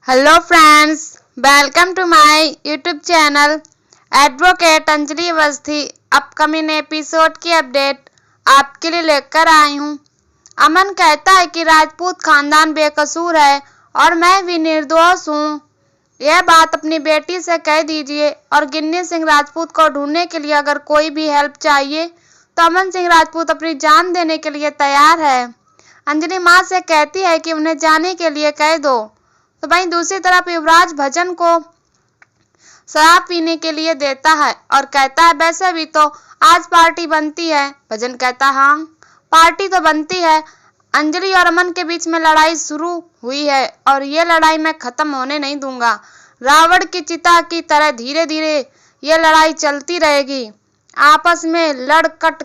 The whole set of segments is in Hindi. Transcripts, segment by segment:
Hello friends, welcome to my YouTube channel advocate Anjali Awasthi. Upcoming episode की अपडेट आपके लिए लेकर आई हूँ। अमन कहता है कि राजपूत खानदान बेकसूर है और मैं भी निर्दोष हूँ। यह बात अपनी बेटी से कह दीजिए। और गिन्नी सिंह राजपूत को ढूंढने के लिए अगर कोई भी हेल्प चाहिए तो अमन सिंह राजपूत अपनी जान देने के लिए तैयार है। अंजलि माँ से कहती है कि उन्हें जाने के लिए कह दो। तो वहीं दूसरी तरफ युवराज भजन को शराब पीने के लिए देता है और कहता है वैसे भी तो आज पार्टी बनती है। भजन कहता है हाँ पार्टी तो बनती है। अंजलि और अमन के बीच में लड़ाई शुरू हुई है और ये लड़ाई मैं खत्म होने नहीं दूंगा। रावण की चिता की तरह धीरे धीरे ये लड़ाई चलती रहेगी। आपस में लड़ कट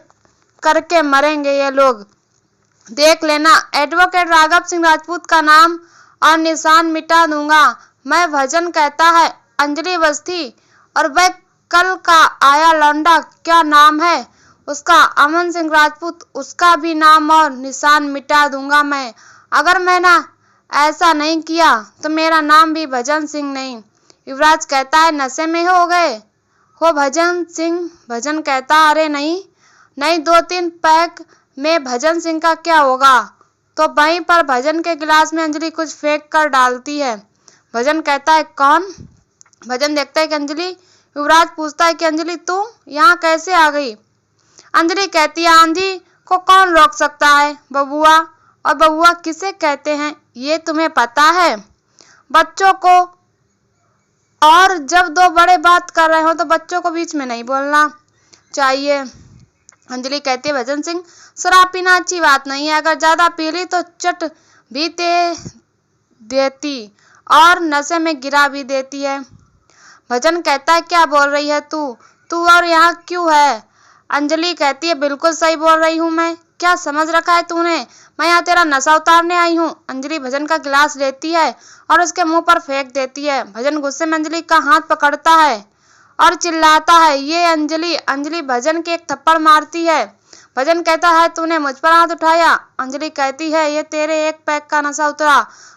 करके मरेंगे ये लोग, देख लेना। एडवोकेट राघव सिंह राजपूत का नाम और निशान मिटा दूंगा मैं। भजन कहता है अंजलि अवस्थी और वह कल का आया लौंडा क्या नाम है उसका? अमन सिंह राजपूत, उसका भी नाम और निशान मिटा दूंगा मैं। अगर मैंने ऐसा नहीं किया तो मेरा नाम भी भजन सिंह नहीं। युवराज कहता है नशे में हो गए हो भजन सिंह? भजन कहता अरे नहीं, 2-3 पैक में भजन सिंह का क्या होगा? तो वहीं पर भजन के गिलास में अंजलि कुछ फेंक कर डालती है। भजन कहता है कौन? भजन देखता है कि अंजलि। युवराज पूछता है कि अंजलि तू यहाँ कैसे आ गई? अंजलि कहती है आंधी को कौन रोक सकता है बबुआ, और बबुआ किसे कहते हैं ये तुम्हें पता है? बच्चों को, और जब दो बड़े बात कर रहे हो तो बच्चों को बीच में नहीं बोलना चाहिए। अंजलि कहती है भजन सिंह शराब पीना अच्छी बात नहीं है, अगर ज्यादा पी ली तो चट भी दे देती और नशे में गिरा भी देती है। भजन कहता है क्या बोल रही है तू और यहाँ क्यों है? अंजलि कहती है बिल्कुल सही बोल रही हूँ मैं, क्या समझ रखा है तूने? मैं यहाँ तेरा नशा उतारने आई हूँ। अंजलि भजन का गिलास लेती है और उसके मुंह पर फेंक देती है। भजन गुस्से में अंजलि का हाथ पकड़ता है और चिल्लाता है ये अंजलि। अंजलि भजन के एक थप्पड़ मारती है। भजन कहता है तूने मुझ पर हाथ उठाया? अंजलि कहती है ये तेरे एक पैक का नशा उतरा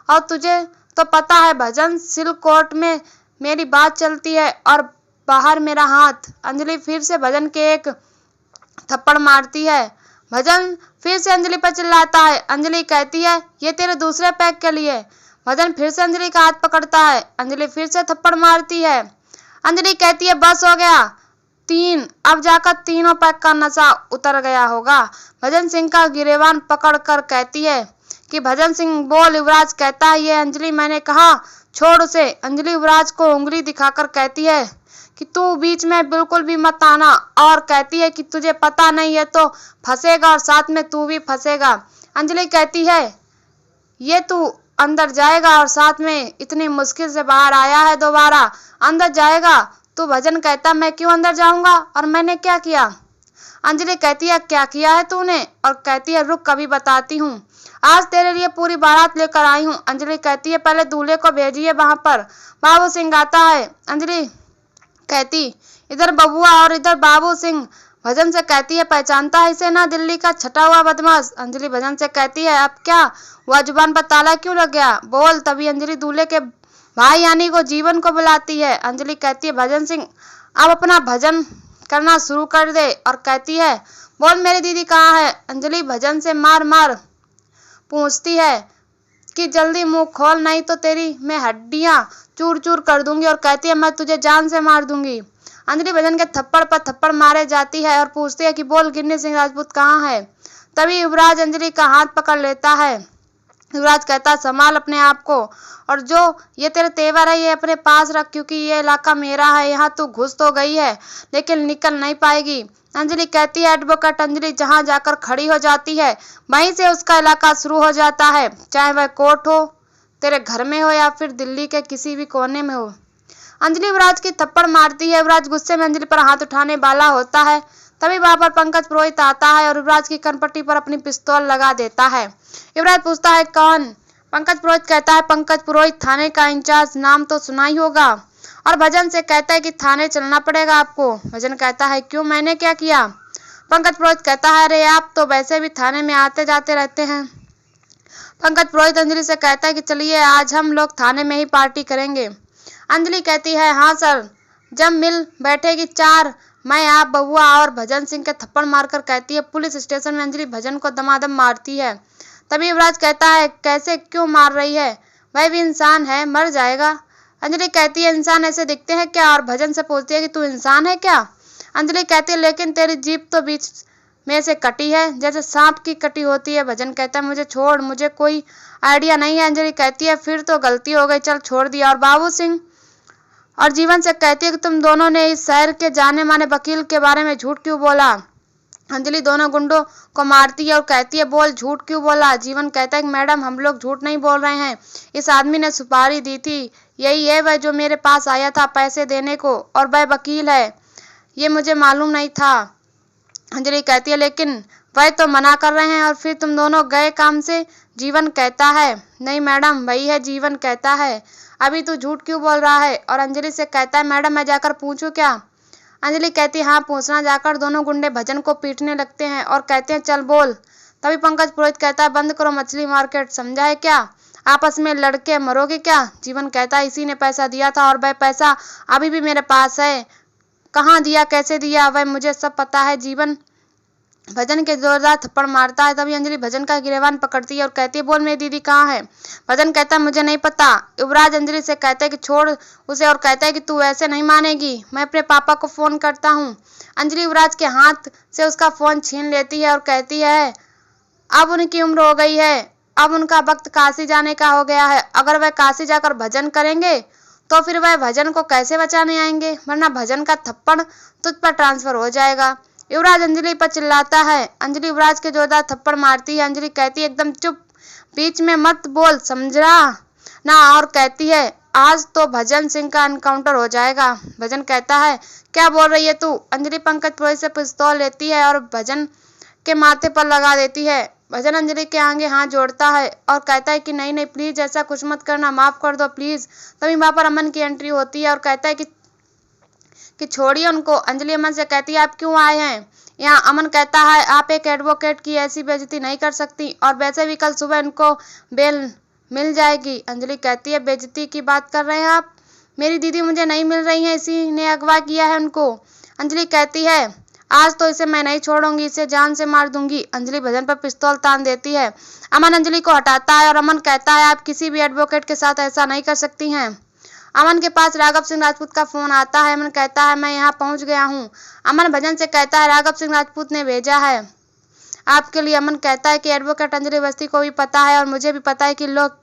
और तुझे तो पता है भजन सिल्क कोर्ट में मेरी बात चलती है और बाहर मेरा हाथ। अंजलि फिर से भजन के एक थप्पड़ मारती है। भजन फिर से अंजलि पर चिल्लाता है। अंजलि कहती है ये तेरे दूसरे पैक के लिए। भजन फिर से अंजलि का हाथ पकड़ता है। अंजलि फिर से थप्पड़ मारती है। अंजलि कहती है बस हो गया 3, अब जाकर तीनों पैक का नशा उतर गया होगा। भजन सिंह का गिरेबान पकड़ कर कहती है कि भजन सिंह बोल। युवराज कहता है ये अंजलि मैंने कहा छोड़ उसे। अंजलि युवराज को उंगली दिखाकर कहती है कि तू बीच में बिल्कुल भी मत आना, और कहती है कि तुझे पता नहीं है तो फंसेगा और साथ में तू भी फंसेगा। अंजलि कहती है ये तू अंदर जाएगा और साथ में इतनी मुश्किल से बाहर आया है दोबारा अंदर जाएगा तो? भजन कहता मैं क्यों अंदर जाऊंगा और मैंने क्या किया? अंजलि कहती है क्या किया है तूने? और कहती है रुक कभी बताती हूँ, आज तेरे लिए पूरी बारात लेकर आई हूँ। अंजलि कहती है पहले दूल्हे को भेजिए वहां पर। बाबू सिंह आता है। अंजलि कहती इधर बबुआ और इधर बाबू सिंह। भजन से कहती है पहचानता है इसे ना, दिल्ली का छटा हुआ बदमाश। अंजलि भजन से कहती है अब क्या हुआ, जुबान पर ताला क्यों लग गया? बोल। तभी अंजलि दूल्हे के भाई यानी को जीवन को बुलाती है। अंजलि कहती है भजन सिंह अब अपना भजन करना शुरू कर दे, और कहती है बोल मेरी दीदी कहाँ है? अंजलि भजन से मार मार पूछती है कि जल्दी मुंह खोल नहीं तो तेरी मैं हड्डियां चूर चूर कर दूंगी, और कहती है मैं तुझे जान से मार दूंगी। अंजलि भजन के थप्पड़ पर थप्पड़ मारे जाती है और पूछती है कि बोल गिन्नी सिंह राजपूत कहाँ है? तभी युवराज अंजलि का हाथ पकड़ लेता है। युवराज कहता संभाल अपने आप को, और जो ये तेरे तेवर है ये अपने पास रख, क्योंकि ये इलाका मेरा है। यहाँ तू घुस तो गई है लेकिन निकल नहीं पाएगी। अंजलि कहती है एडवोकेट अंजलि जहाँ जाकर खड़ी हो जाती है वहीं से उसका इलाका शुरू हो जाता है, चाहे वह कोर्ट हो, तेरे घर में हो या फिर दिल्ली के किसी भी कोने में हो। अंजलि युवराज की थप्पड़ मारती है। युवराज गुस्से में अंजलि पर हाथ उठाने वाला होता है। तभी वहां पर पंकज पुरोहित आता है और युवराज की कनपट्टी पर अपनी पिस्तौल लगा देता है। युवराज पूछता है कौन? पंकज पुरोहित कहता है पंकज पुरोहित, थाने का इंचार्ज, नाम तो सुना ही होगा। और भजन से कहता है कि थाने चलना पड़ेगा आपको। भजन कहता है क्यों, मैंने क्या किया? पंकज पुरोहित कहता है अरे आप तो वैसे भी थाने में आते जाते रहते हैं। पंकज पुरोहित अंजलि से कहता है कि चलिए आज हम लोग थाने में ही पार्टी करेंगे। अंजलि कहती है हाँ सर। जब मिल बैठेगी चार, मैं, आप, बबुआ और भजन सिंह के थप्पड़ मारकर कहती है पुलिस स्टेशन में अंजलि भजन को दमादम मारती है। तभी युवराज कहता है कैसे, क्यों मार रही है, वह भी इंसान है, मर जाएगा। अंजलि कहती है इंसान ऐसे दिखते हैं क्या, और भजन से पूछती है कि तू इंसान है क्या। अंजलि कहती है लेकिन तेरी जीभ तो बीच में से कटी है जैसे सांप की कटी होती है। भजन कहता है मुझे छोड़, मुझे कोई आइडिया नहीं है। अंजलि कहती है फिर तो गलती हो गई, चल छोड़ दिया। और बाबू सिंह और जीवन से कहती है कि तुम दोनों ने इस शहर के जाने माने वकील के बारे में झूठ क्यों बोला। अंजलि दोनों गुंडों को मारती है और कहती है बोल झूठ क्यों बोला। जीवन कहता है कि मैडम हम लोग झूठ नहीं बोल रहे हैं, इस आदमी ने सुपारी दी थी, यही है वह जो मेरे पास आया था पैसे देने को, और वह वकील है, ये मुझे मालूम नहीं था। अंजलि कहती है लेकिन वह तो मना कर रहे हैं और फिर तुम दोनों गए काम से। जीवन कहता है नहीं मैडम वही है। जीवन कहता है अभी तू झूठ क्यों बोल रहा है। और अंजलि से कहता है मैडम मैं जाकर पूछूं क्या। अंजलि कहती है हाँ पूछना। जाकर दोनों गुंडे भजन को पीटने लगते हैं और कहते हैं चल बोल। तभी पंकज पुरोहित कहता है बंद करो मछली मार्केट, समझा है क्या, आपस में लड़के मरोगे क्या। जीवन कहता है इसी ने पैसा दिया था और वह पैसा अभी भी मेरे पास है, कहाँ दिया कैसे दिया वह मुझे सब पता है। जीवन भजन के जोरदार थप्पड़ मारता है। तभी अंजलि भजन का गिरेबान पकड़ती है और कहती है बोल मेरी दीदी कहाँ है। भजन कहता है मुझे नहीं पता। युवराज अंजलि से कहता है कि छोड़ उसे और कहता है कि तू ऐसे नहीं मानेगी, मैं अपने पापा को फोन करता हूँ। अंजलि युवराज के हाथ से उसका फोन छीन लेती है और कहती है अब उनकी उम्र हो गई है, अब उनका वक्त काशी जाने का हो गया है। अगर वह काशी जाकर भजन करेंगे तो फिर वह भजन को कैसे बचाने आएंगे, वरना भजन का थप्पड़ तुझ पर ट्रांसफर हो जाएगा। युवराज अंजलि पर चिल्लाता है। अंजलि युवराज के जोरदार थप्पड़ मारती है। अंजलि कहती है एकदम चुप, बीच में मत बोल समझा ना। और कहती है आज तो भजन सिंह का एनकाउंटर हो जाएगा। भजन कहता है क्या बोल रही है तू। अंजलि पंकज पुरोहित से पिस्तौल लेती है और भजन के माथे पर लगा देती है। भजन अंजलि के आगे हाथ जोड़ता है और कहता है कि नहीं नहीं प्लीज ऐसा कुछ मत करना, माफ कर दो प्लीज। तभी वहां पर अमन की एंट्री होती है और कहता है कि छोड़िए उनको। अंजलि अमन से कहती है आप क्यों आए हैं यहाँ। अमन कहता है आप एक एडवोकेट की ऐसी बेइज्जती नहीं कर सकती, और वैसे भी कल सुबह इनको बेल मिल जाएगी। अंजलि कहती है बेइज्जती की बात कर रहे हैं आप, मेरी दीदी मुझे नहीं मिल रही है, इसी ने अगवा किया है उनको। अंजलि कहती है आज तो इसे मैं नहीं छोड़ूंगी, इसे जान से मार दूंगी। अंजलि भजन पर पिस्तौल तान देती है। अमन अंजलि को हटाता है और अमन कहता है आप किसी भी एडवोकेट के साथ ऐसा नहीं कर सकती हैं। अमन के पास राघव सिंह राजपूत का फोन आता है। अमन कहता है मैं यहाँ पहुँच गया हूँ। अमन भजन से कहता है राघव सिंह राजपूत ने भेजा है आपके लिए। अमन कहता है कि एडवोकेट अंजलि अवस्थी को भी पता है और मुझे भी पता है कि लोग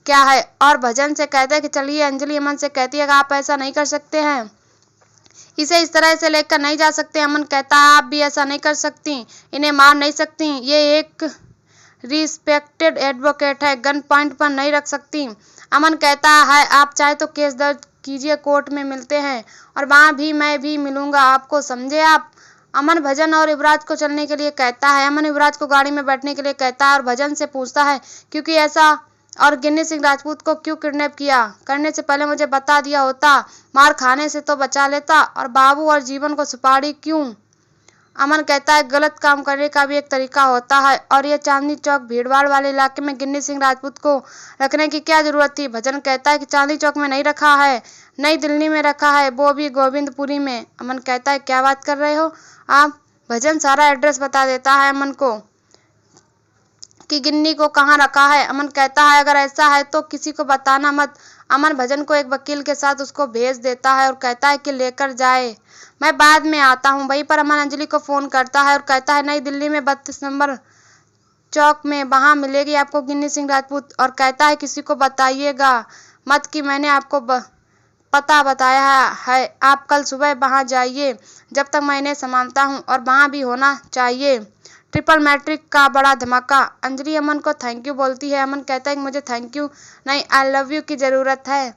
क्या है। और भजन से कहता है कि चलिए। अंजलि अमन से कहती है कि आप ऐसा नहीं कर सकते हैं, इसे इस तरह से लेकर नहीं जा सकते। अमन कहता है आप भी ऐसा नहीं कर सकती, इन्हें मार नहीं सकती, ये एक रिस्पेक्टेड एडवोकेट है, गन पॉइंट पर नहीं रख सकती। अमन कहता है आप चाहे तो केस दर्ज कीजिए, कोर्ट में मिलते हैं और वहाँ भी मैं भी मिलूंगा आपको, समझे आप। अमन भजन और युवराज को चलने के लिए कहता है। अमन युवराज को गाड़ी में बैठने के लिए कहता है और भजन से पूछता है क्योंकि ऐसा और गिन्नी सिंह राजपूत को क्यों किडनैप किया, करने से पहले मुझे बता दिया होता, मार खाने से तो बचा लेता। और बाबू और जीवन को सुपारी क्यों। अमन कहता है गलत काम करने का भी एक तरीका होता है और ये चांदनी चौक भीड़भाड़ वाले इलाके में गिन्नी सिंह राजपूत को रखने की क्या जरूरत थी। भजन कहता है कि चांदनी चौक में नहीं रखा है, नई दिल्ली में रखा है, वो भी गोविंदपुरी में। अमन कहता है क्या बात कर रहे हो आप। भजन सारा एड्रेस बता देता है अमन को कि गिन्नी को कहाँ रखा है। अमन कहता है अगर ऐसा है तो किसी को बताना मत। अमन भजन को एक वकील के साथ उसको भेज देता है और कहता है कि लेकर जाए, मैं बाद में आता हूँ। वहीं पर अमन अंजलि को फोन करता है और कहता है नई दिल्ली में 32 नंबर चौक में, वहाँ मिलेगी आपको गिन्नी सिंह राजपूत। और कहता है किसी को बताइएगा मत कि मैंने आपको पता बताया है, आप कल सुबह वहाँ जाइए, जब तक मैं इन्हें संभालता हूँ, और वहाँ भी होना चाहिए ट्रिपल मैट्रिक का बड़ा धमाका। अंजलि अमन को थैंक यू बोलती है। अमन कहता है कि मुझे थैंक यू नहीं, आई लव यू की ज़रूरत है,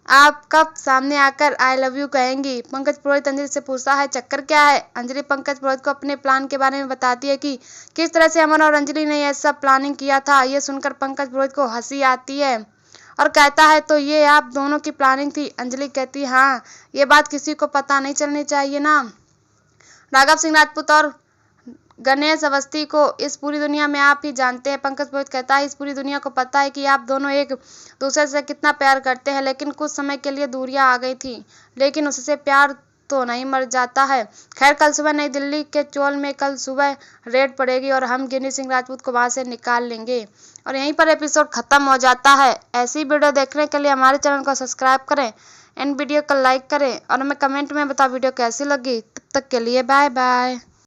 आप कब सामने आकर आई लव यू कहेंगी। पंकज पुरोहित अंजलि से पूछता है चक्कर क्या है। अंजलि पंकज पुरोहित को अपने प्लान के बारे में बताती है कि किस तरह से अमन और अंजलि ने यह सब प्लानिंग किया था। ये सुनकर पंकज पुरोहित को हंसी आती है और कहता है तो ये आप दोनों की प्लानिंग थी। अंजलि कहती है हाँ, ये बात किसी को पता नहीं चलनी चाहिए ना। राघव सिंह राजपूत और गणेश अवस्थी को इस पूरी दुनिया में आप ही जानते हैं। पंकज पुरोहित कहता है, इस पूरी दुनिया को पता है कि आप दोनों एक दूसरे से कितना प्यार करते हैं, लेकिन कुछ समय के लिए दूरियां आ गई थी, लेकिन उससे प्यार तो नहीं मर जाता है। खैर, कल सुबह नई दिल्ली के चौल में कल सुबह रेड पड़ेगी और हम गिनी सिंह राजपूत को वहां से निकाल लेंगे। और यहीं पर एपिसोड खत्म हो जाता है। ऐसी वीडियो देखने के लिए हमारे चैनल को सब्सक्राइब करें, इन वीडियो को लाइक करें और हमें कमेंट में बताओ वीडियो कैसी लगी। तब तक के लिए बाय बाय।